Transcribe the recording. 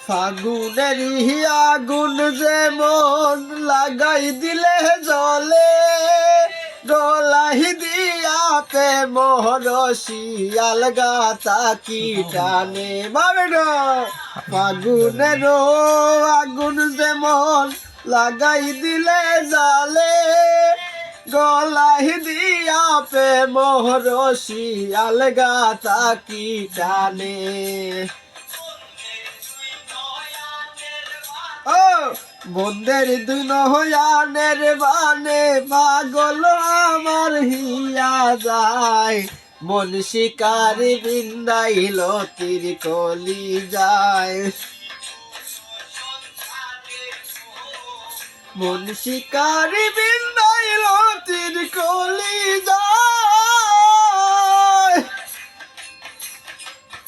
ফাগুনের আগুন যেমন লাগাই দিলে জলে, গলাই দিয়াতে মহরশিয়াল গাতা কি টানে বাবে ফাগুনের আগুন যেমন লাগাই দিলে জালে, গলাই দিয়াতে মহরশিয়াল গাতা কি টানে। ও বন্ধের দুই নয়নের বানে পাগল আমার হিয়া যায়, মন শিকারি বিন্দাইল তীর কলি যায়, মন শিকারি